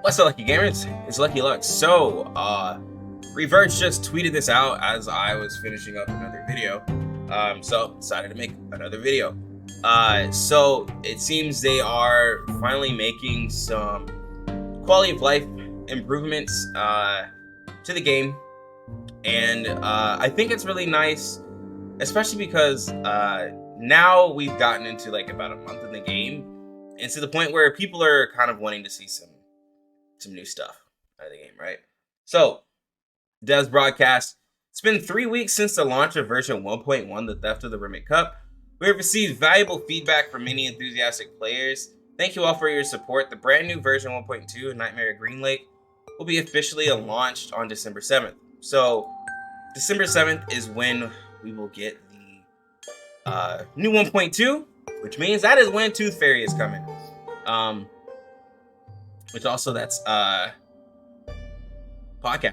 What's up, Lucky Gamers? It's Lucky Lux. So, Reverge just tweeted this out as I was finishing up another video. So decided to make another video. So it seems they are finally making some quality of life improvements to the game, and I think it's really nice, especially because now we've gotten into like about a month in the game, and to the point where people are kind of wanting to see some new stuff out of the game, right? So, Devs broadcast. It's been 3 weeks since the launch of version 1.1, The Theft of the Remit Cup. We have received valuable feedback from many enthusiastic players. Thank you all for your support. The brand new version 1.2, Nightmare at Green Lake, will be officially launched on December 7th. So, December 7th is when we will get the new 1.2, which means that is when Tooth Fairy is coming. Which also, that's podcast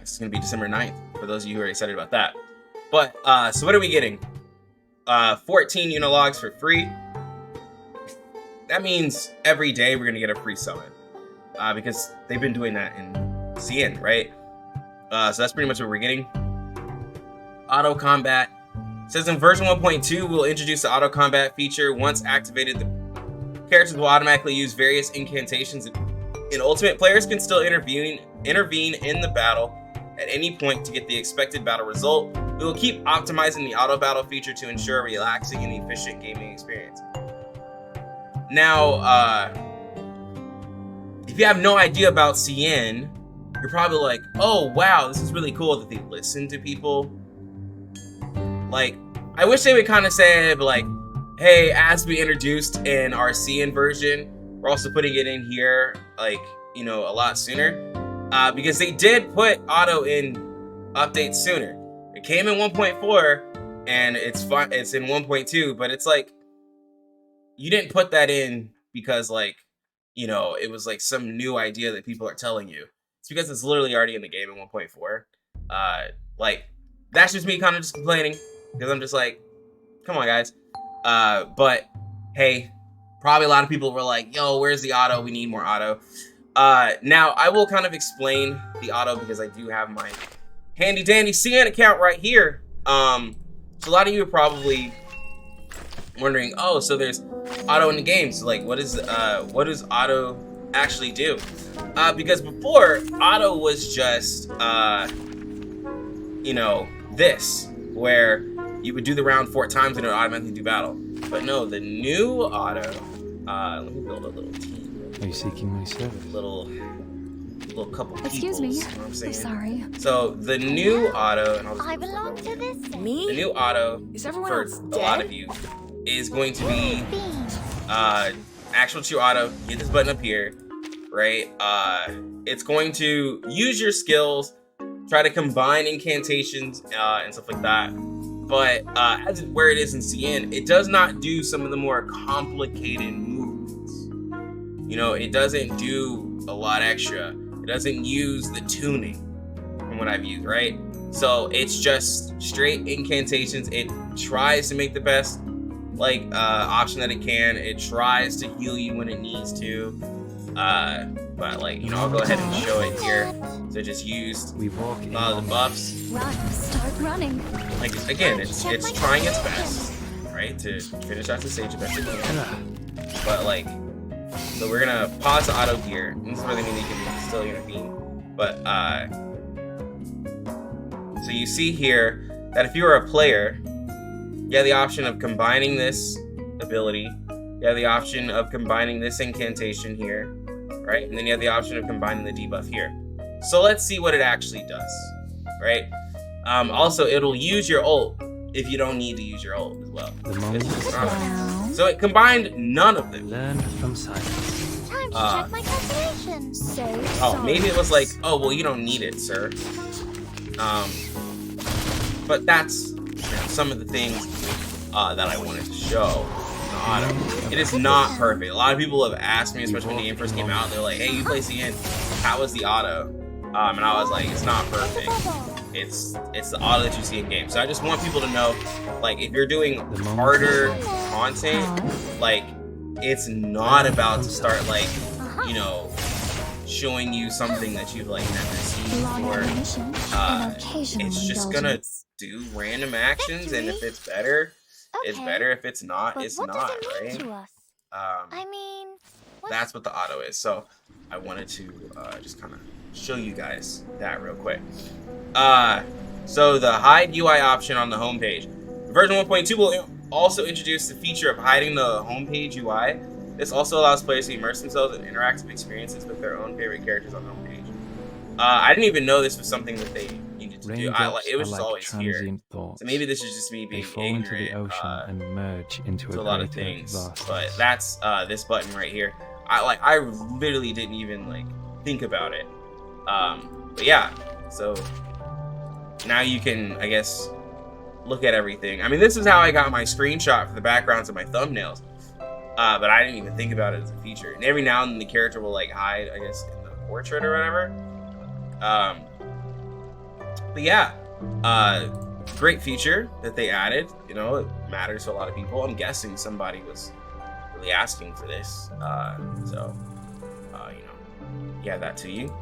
is going to be December 9th, for those of you who are excited about that. But, so what are we getting? 14 Unilogs for free. That means every day we're going to get a free summon. Because they've been doing that in CN, right? So that's pretty much what we're getting. Auto combat. It says in version 1.2, we'll introduce the auto combat feature. Once activated, the characters will automatically use various incantations. And ultimate players can still intervene in the battle at any point to get the expected battle result. We will keep optimizing the auto battle feature to ensure a relaxing and efficient gaming experience. Now, if you have no idea about CN, you're probably like, oh wow, this is really cool that they listen to people. Like, I wish they would kind of say, like, hey, as we introduced in our CN version, we're also putting it in here, like, you know, a lot sooner. Because they did put auto in updates sooner. It came in 1.4, and it's fine. It's in 1.2, but it's like, you didn't put that in because, like, you know, it was like some new idea that people are telling you. It's because it's literally already in the game in 1.4. Like, that's just me kind of just complaining, because I'm just like, come on, guys. But hey, probably a lot of people were like, yo, where's the auto? We need more auto. Now, I will kind of explain the auto because I do have my handy dandy CN account right here. So a lot of you are probably wondering, oh, so there's auto in the game. So like, what does auto actually do? Because before, auto was just, you know, this, where you would do the round 4 times and it would automatically do battle. But no, the new auto, let me build a little team. Are you seeking my service? Little couple people. Excuse me. You know what I'm saying? Sorry. So the new auto, and I belong to this. the new auto Is everyone for else a dead? lot of you is going to be actual true auto. Get this button up here, right? It's going to use your skills, try to combine incantations and stuff like that. But as where it is in CN, it does not do some of the more complicated movements. You know, it doesn't do a lot extra. It doesn't use the tuning from what I've used, right? So it's just straight incantations. It tries to make the best like option that it can. It tries to heal you when it needs to. But like, you know, I'll go ahead and show it here. So just used We walk a lot of the buffs. Run, start running. Like, again, it's trying its best, right, to finish out the stage the best it can. But like, so we're gonna pause the auto here. And this is where they mean you can still intervene. But so you see here that if you are a player, you have the option of combining this ability. You have the option of combining this incantation here, right? And then you have the option of combining the debuff here. So let's see what it actually does, right? Also, it'll use your ult if you don't need to use your ult as well. The moment is Wow. So it combined none of them. Learn from silence. Time to check my calculations. So Oh, sorry. maybe it was like, oh, well, you don't need it, sir. But that's, you know, some of the things that I wanted to show. The auto. It is not perfect. A lot of people have asked me, especially when the game first came out, they're like, hey, you play CN, how was the auto? And I was like, it's not perfect. It's the auto that you see in game. So I just want people to know, like, if you're doing harder content, like, it's not about to start, like, you know, showing you something that you've like never seen Long before. animation and occasional It's just gonna indulgence. do random actions, and if it's better, it's Okay, better. If it's not, but it's what not, does it mean right? to us? I mean, That's what the auto is. So I wanted to just kind of show you guys that real quick. So the hide UI option on the homepage. Version 1.2 will also introduce the feature of hiding the homepage UI. This also allows players to immerse themselves in interactive experiences with their own favorite characters on the homepage. I didn't even know this was something that they needed to do. Raindrops It was are just like always here. transient thoughts. So maybe this is just me They being fall into the ignorant ocean and merge into to a a lot of greater things. vastness. But that's this button right here. I literally didn't even like think about it. But yeah, so now you can, I guess, look at everything. I mean, this is how I got my screenshot for the backgrounds of my thumbnails. But I didn't even think about it as a feature. And every now and then the character will like hide, I guess, in the portrait or whatever. But yeah, great feature that they added. You know, it matters to a lot of people. I'm guessing somebody was really asking for this. So, you know, yeah, that to you.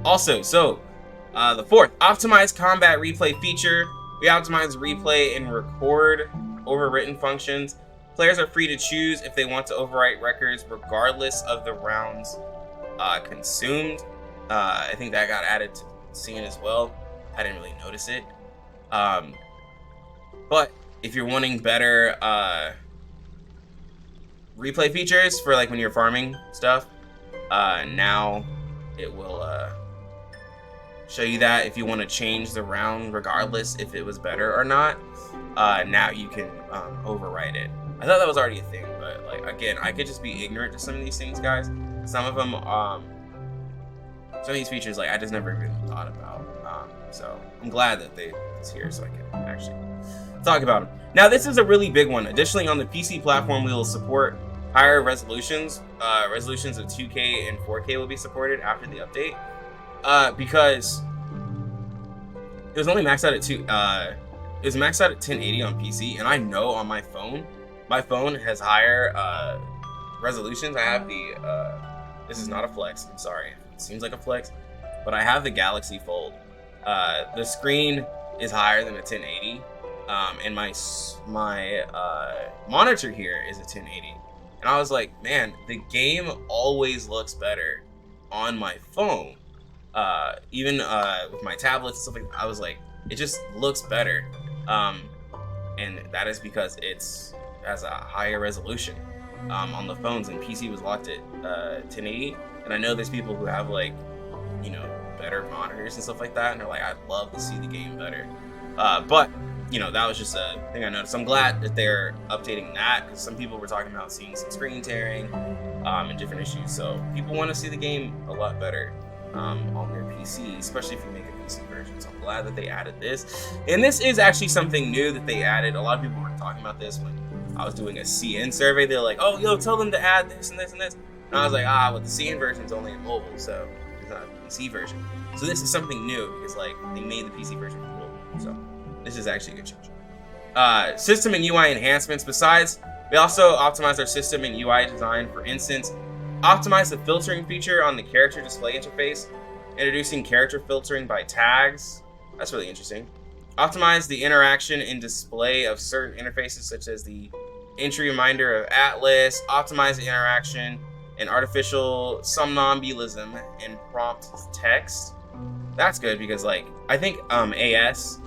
Also, so the fourth, optimized combat replay feature. We optimize replay and record overwritten functions. Players are free to choose if they want to overwrite records regardless of the rounds consumed. I think that got added to scene as well. I didn't really notice it. But if you're wanting better replay features for like when you're farming stuff, now it will show you that. If you want to change the round regardless if it was better or not, now you can overwrite it. I thought that was already a thing, but like again, I could just be ignorant to some of these things, guys. Some of them, some of these features, like I just never even thought about. So I'm glad that it's here, so I can actually talk about them. Now, this is a really big one. Additionally, on the PC platform, we will support higher resolutions. Resolutions of 2K and 4K will be supported after the update, because it was only maxed out at it was maxed out at 1080 on PC, and I know on my phone has higher resolutions. I have the this is not a flex, I'm sorry, it seems like a flex, but I have the Galaxy Fold. The screen is higher than a 1080, and my monitor here is a 1080, and I was like, man, the game always looks better on my phone, even with my tablets and stuff like that. I was like, it just looks better, and that is because it's has a higher resolution on the phones, and PC was locked at 1080. And I know there's people who have like, you know, better monitors and stuff like that, and they're like, I'd love to see the game better. But you know, that was just a thing I noticed. I'm glad that they're updating that, because some people were talking about seeing some screen tearing and different issues. So people want to see the game a lot better on their PC, especially if you make a PC version. So I'm glad that they added this. And this is actually something new that they added. A lot of people were talking about this when I was doing a CN survey. They're like, oh, yo, tell them to add this and this and this. And I was like, well, the CN version is only in mobile, so it's not a PC version. So this is something new, because like they made the PC version for mobile. So this is actually a good change. System and UI enhancements. Besides, we also optimized our system and UI design. For instance, optimize the filtering feature on the character display interface, introducing character filtering by tags. That's really interesting. Optimize the interaction and display of certain interfaces, such as the entry reminder of Atlas. Optimize the interaction and artificial somnambulism and prompt text. That's good, because like I think AS,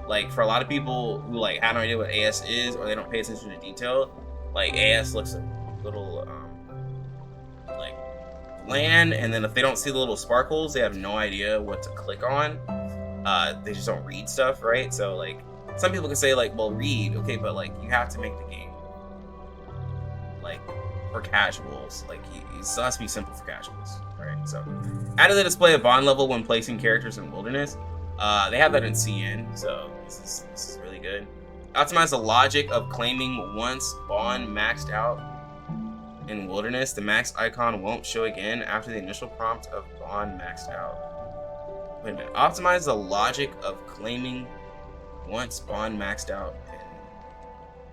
like for a lot of people who like have no idea what AS is, or they don't pay attention to detail, like AS looks a little like bland, and then if they don't see the little sparkles, they have no idea what to click on. They just don't read stuff, right? So like some people can say like, well, read, okay, but like you have to make the game like for casuals. Like it still has to be simple for casuals, right? So added the display of bond level when placing characters in wilderness. They have that in CN, so this is really good. Optimize the logic of claiming once bond maxed out in wilderness, the max icon won't show again after the initial prompt of bond maxed out. Wait a minute. Optimize the logic of claiming once bond maxed out in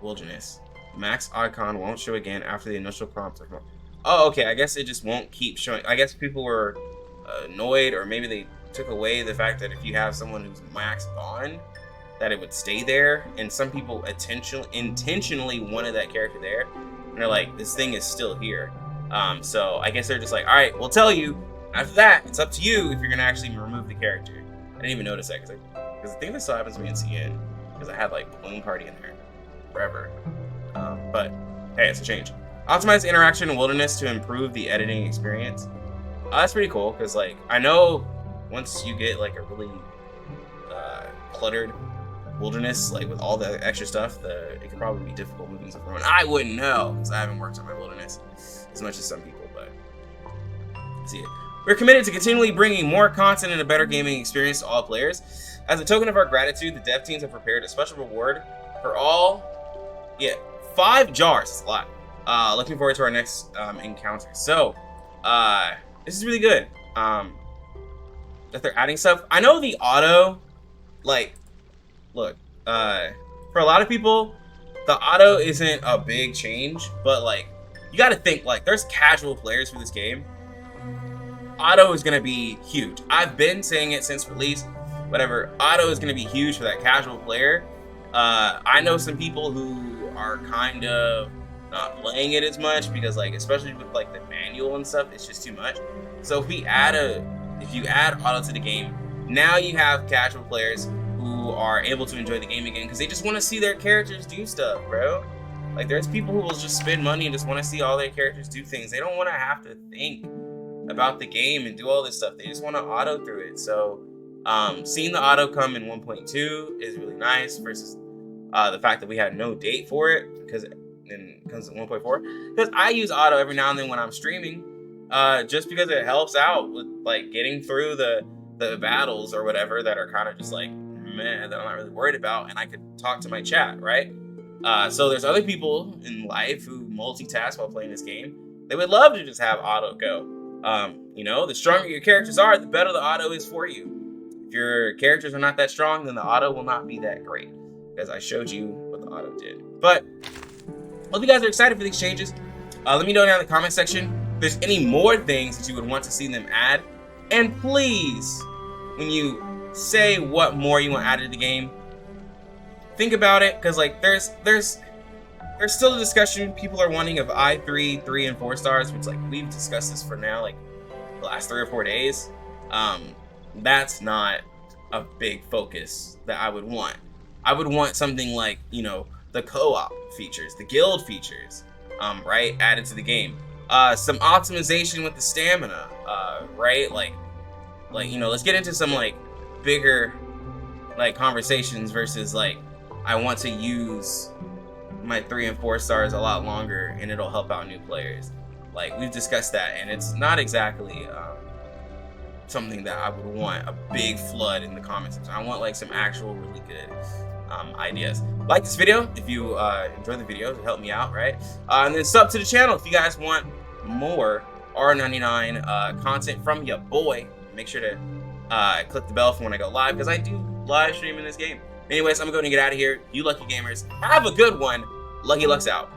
wilderness. Max icon won't show again after the initial prompt of bond. Oh, okay. I guess it just won't keep showing. I guess people were annoyed, or maybe they took away the fact that if you have someone who's max bond, that it would stay there. And some people intentionally wanted that character there, and they're like, this thing is still here. So I guess they're just like, all right, we'll tell you. After that, it's up to you if you're gonna actually remove the character. I didn't even notice that because I think this still happens to me in CN, because I had like Balloon Party in there forever. But hey, it's a change. Optimize interaction in Wilderness to improve the editing experience. That's pretty cool, because like I know once you get like a really cluttered Wilderness, like with all the extra stuff, it could probably be difficult moving stuff around. I wouldn't know, because I haven't worked on my Wilderness as much as some people, but see it. We're committed to continually bringing more content and a better gaming experience to all players. As a token of our gratitude, the dev teams have prepared a special reward for all, 5 jars. That's a lot. Looking forward to our next encounter. So, this is really good. That they're adding stuff. I know the auto, like, look, for a lot of people, the auto isn't a big change, but like, you gotta think, like, there's casual players for this game. Auto is gonna be huge. I've been saying it since release. Whatever, auto is gonna be huge for that casual player. I know some people who are kind of not playing it as much because, like, especially with like the manual and stuff, it's just too much. So if you add auto to the game, now you have casual players who are able to enjoy the game again because they just want to see their characters do stuff, bro. Like, there's people who will just spend money and just want to see all their characters do things. They don't want to have to think about the game and do all this stuff. They just want to auto through it. So seeing the auto come in 1.2 is really nice versus the fact that we had no date for it, because it comes in 1.4. Because I use auto every now and then when I'm streaming, just because it helps out with like getting through the battles or whatever that are kind of just like, man, that I'm not really worried about, and I could talk to my chat, right? So there's other people in life who multitask while playing this game. They would love to just have auto go. You know, the stronger your characters are, the better the auto is for you. If your characters are not that strong, then the auto will not be that great, because I showed you what the auto did. But hope you guys are excited for these changes. Let me know down in the comment section if there's any more things that you would want to see them add. And please, when you say what more you want added to the game, think about it, because like there's still a discussion. People are wanting of I3, 3, and 4 stars, which like we've discussed this for now like the last 3 or 4 days. That's not a big focus that I would want. I would want something like, you know, the co-op features, the guild features, right, added to the game. Some optimization with the stamina, right? Like you know, let's get into some like bigger like conversations versus like, I want to use my 3 and 4 stars a lot longer and it'll help out new players. Like, we've discussed that, and it's not exactly something that I would want a big flood in the comments section. I want like some actual really good ideas. Like this video if you enjoy the video, to help me out, right? And then sub to the channel if you guys want more R99 content from your boy. Make sure to click the bell for when I go live, because I do live stream in this game. Anyways, I'm gonna go and get out of here. You lucky gamers, have a good one. Lucky Lucks out.